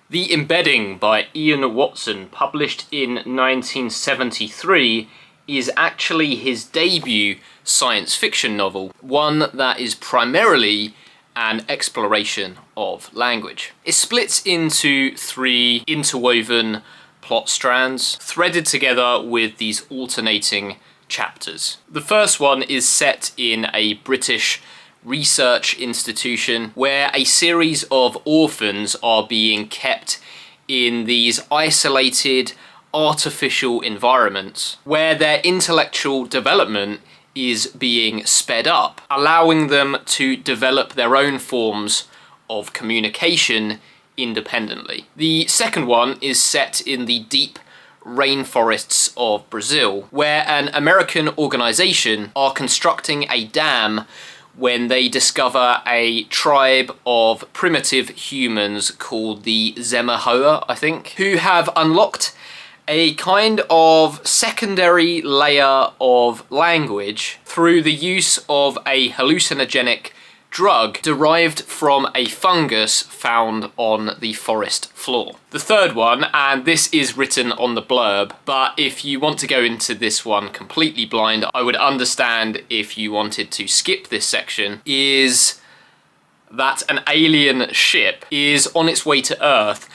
The Embedding by Ian Watson, published in 1973, is actually his debut science fiction novel, one that is primarily an exploration of language. It splits into three interwoven plot strands, threaded together with these alternating chapters. The first one is set in a British research institution where a series of orphans are being kept in these isolated artificial environments where their intellectual development is being sped up, allowing them to develop their own forms of communication independently. The second one is set in the deep rainforests of Brazil, where an American organization are constructing a dam when they discover a tribe of primitive humans called the Zemahoa, I think, who have unlocked a kind of secondary layer of language through the use of a hallucinogenic drug derived from a fungus found on the forest floor. The third one, and this is written on the blurb, but if you want to go into this one completely blind, I would understand if you wanted to skip this section, is that an alien ship is on its way to Earth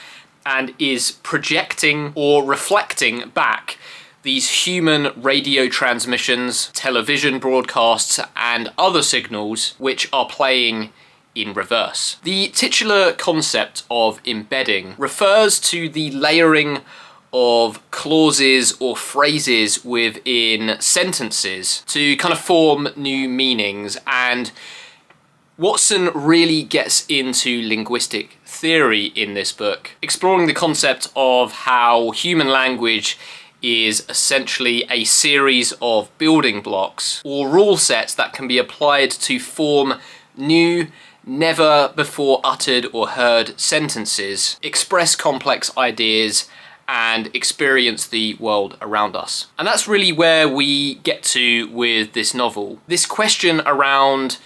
and is projecting or reflecting back these human radio transmissions, television broadcasts, and other signals which are playing in reverse. The titular concept of embedding refers to the layering of clauses or phrases within sentences to kind of form new meanings, and Watson really gets into linguistic theory in this book, exploring the concept of how human language is essentially a series of building blocks or rule sets that can be applied to form new, never before uttered or heard sentences, express complex ideas, and experience the world around us. And that's really where we get to with this novel. This question around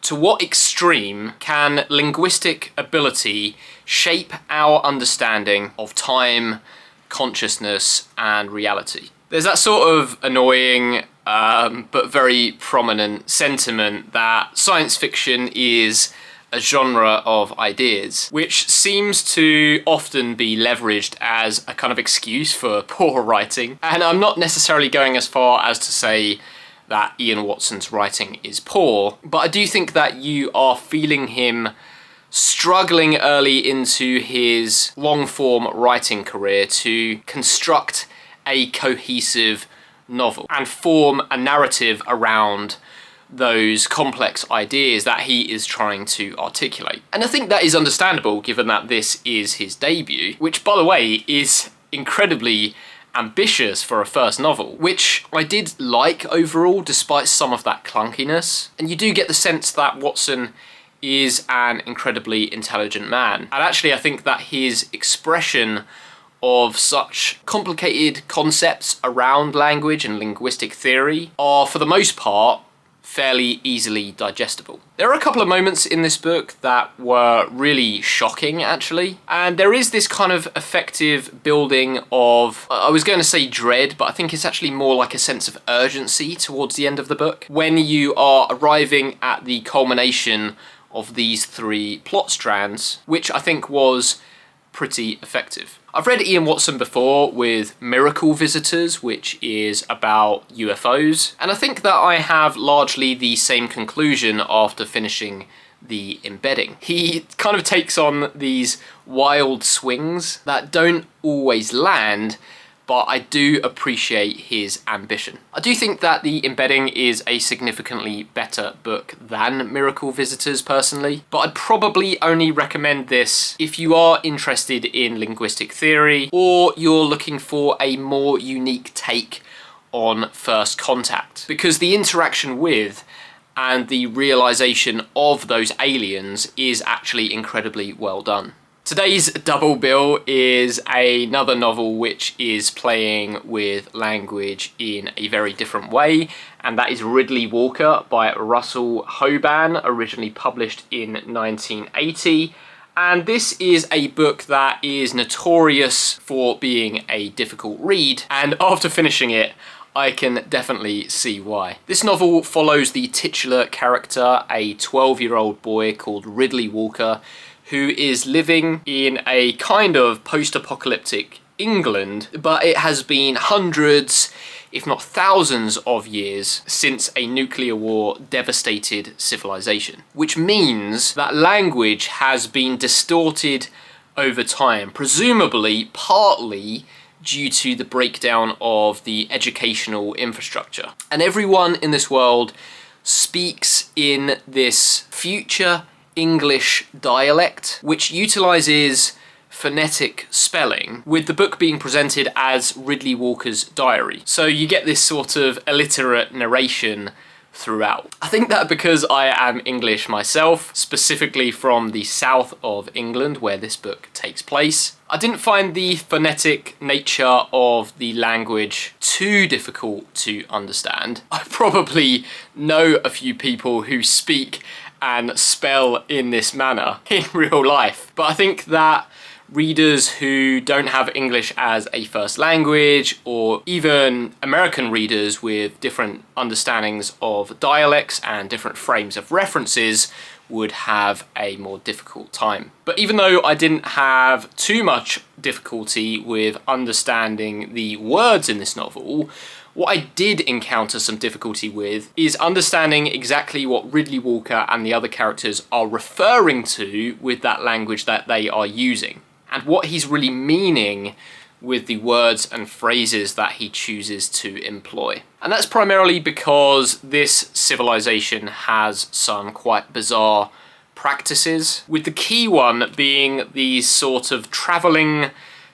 to what extreme can linguistic ability shape our understanding of time, consciousness, and reality. There's that sort of annoying but very prominent sentiment that science fiction is a genre of ideas, which seems to often be leveraged as a kind of excuse for poor writing. And I'm not necessarily going as far as to say that Ian Watson's writing is poor, but I do think that you are feeling him struggling early into his long-form writing career to construct a cohesive novel and form a narrative around those complex ideas that he is trying to articulate. And I think that is understandable given that this is his debut, which, by the way, is incredibly ambitious for a first novel, which I did like overall despite some of that clunkiness. And you do get the sense that Watson is an incredibly intelligent man. And actually I think that his expression of such complicated concepts around language and linguistic theory are, for the most part, fairly easily digestible. There are a couple of moments in this book that were really shocking, actually, and there is this kind of effective building of, I was going to say dread, but I think it's actually more like a sense of urgency towards the end of the book, when you are arriving at the culmination of these three plot strands, which I think was pretty effective. I've read Ian Watson before with Miracle Visitors, which is about UFOs, and I think that I have largely the same conclusion after finishing The Embedding. He kind of takes on these wild swings that don't always land, but I do appreciate his ambition. I do think that The Embedding is a significantly better book than Miracle Visitors personally, but I'd probably only recommend this if you are interested in linguistic theory or you're looking for a more unique take on First Contact, because the interaction with and the realization of those aliens is actually incredibly well done. Today's double bill is another novel which is playing with language in a very different way, and that is Riddley Walker by Russell Hoban, originally published in 1980 And this is a book that is notorious for being a difficult read, and after finishing it, I can definitely see why. This novel follows the titular character, a 12-year-old boy called Riddley Walker, who is living in a kind of post-apocalyptic England, but it has been hundreds, if not thousands of years since a nuclear war devastated civilization. Which means that language has been distorted over time, presumably partly due to the breakdown of the educational infrastructure. And everyone in this world speaks in this future English dialect, which utilizes phonetic spelling, with the book being presented as Riddley Walker's diary. So you get this sort of illiterate narration throughout. I think that because I am English myself, specifically from the south of England where this book takes place, I didn't find the phonetic nature of the language too difficult to understand. I probably know a few people who speak and spell in this manner in real life, but I think that readers who don't have English as a first language, or even American readers with different understandings of dialects and different frames of references, would have a more difficult time. But even though I didn't have too much difficulty with understanding the words in this novel, what I did encounter some difficulty with is understanding exactly what Riddley Walker and the other characters are referring to with that language that they are using, and what he's really meaning with the words and phrases that he chooses to employ. And that's primarily because this civilization has some quite bizarre practices, with the key one being these sort of travelling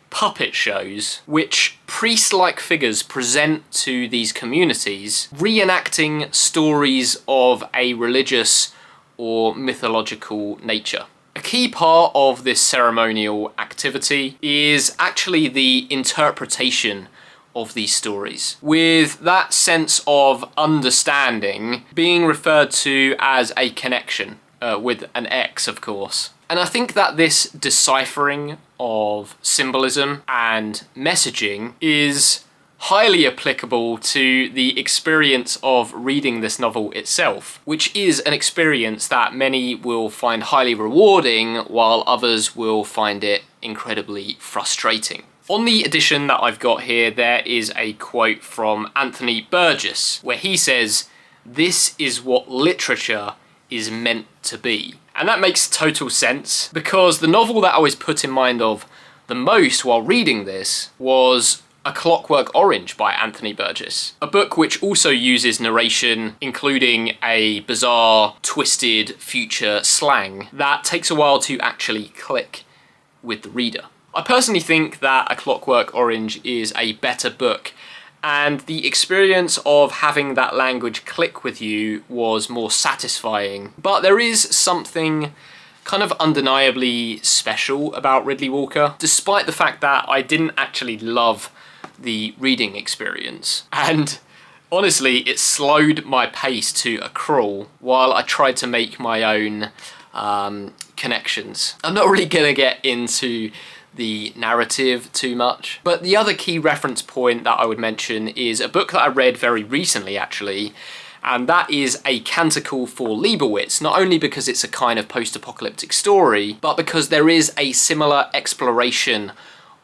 puppet shows, which priest-like figures present to these communities, reenacting stories of a religious or mythological nature. A key part of this ceremonial activity is actually the interpretation of these stories, with that sense of understanding being referred to as a connection, with an X, of course. And I think that this deciphering of symbolism and messaging is highly applicable to the experience of reading this novel itself, which is an experience that many will find highly rewarding, while others will find it incredibly frustrating. On the edition that I've got here, there is a quote from Anthony Burgess, where he says, "This is what literature is meant to be." And that makes total sense, because the novel that I was put in mind of the most while reading this was A Clockwork Orange by Anthony Burgess, a book which also uses narration, including a bizarre, twisted future slang that takes a while to actually click with the reader. I personally think that A Clockwork Orange is a better book, and the experience of having that language click with you was more satisfying. But there is something kind of undeniably special about Riddley Walker, despite the fact that I didn't actually love the reading experience. And honestly, it slowed my pace to a crawl while I tried to make my own connections. I'm not really gonna get into the narrative too much, but the other key reference point that I would mention is a book that I read very recently, actually, and that is A Canticle for Leibowitz, not only because it's a kind of post-apocalyptic story, but because there is a similar exploration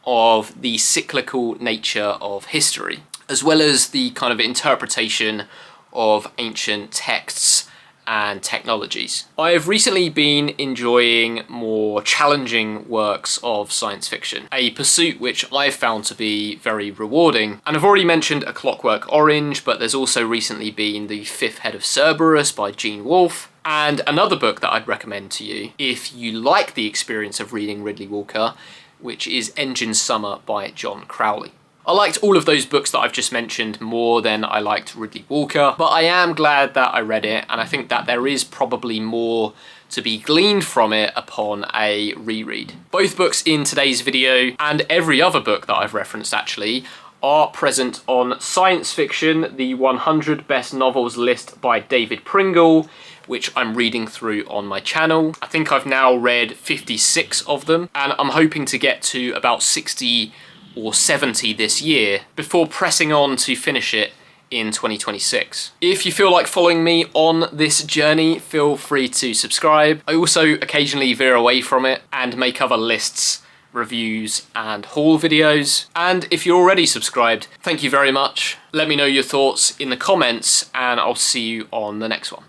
of the cyclical nature of history, as well as the kind of interpretation of ancient texts and technologies. I have recently been enjoying more challenging works of science fiction, a pursuit which I've found to be very rewarding. And I've already mentioned A Clockwork Orange, but there's also recently been The Fifth Head of Cerberus by Gene Wolfe, and another book that I'd recommend to you if you like the experience of reading Riddley Walker, which is Engine Summer by John Crowley. I liked all of those books that I've just mentioned more than I liked Riddley Walker, but I am glad that I read it, and I think that there is probably more to be gleaned from it upon a reread. Both books in today's video, and every other book that I've referenced actually, are present on Science Fiction, the 100 Best Novels list by David Pringle, which I'm reading through on my channel. I think I've now read 56 of them, and I'm hoping to get to about 60 or 70 this year before pressing on to finish it in 2026. If you feel like following me on this journey, feel free to subscribe. I also occasionally veer away from it and make other lists, reviews and haul videos. And if you're already subscribed, thank you very much. Let me know your thoughts in the comments and I'll see you on the next one.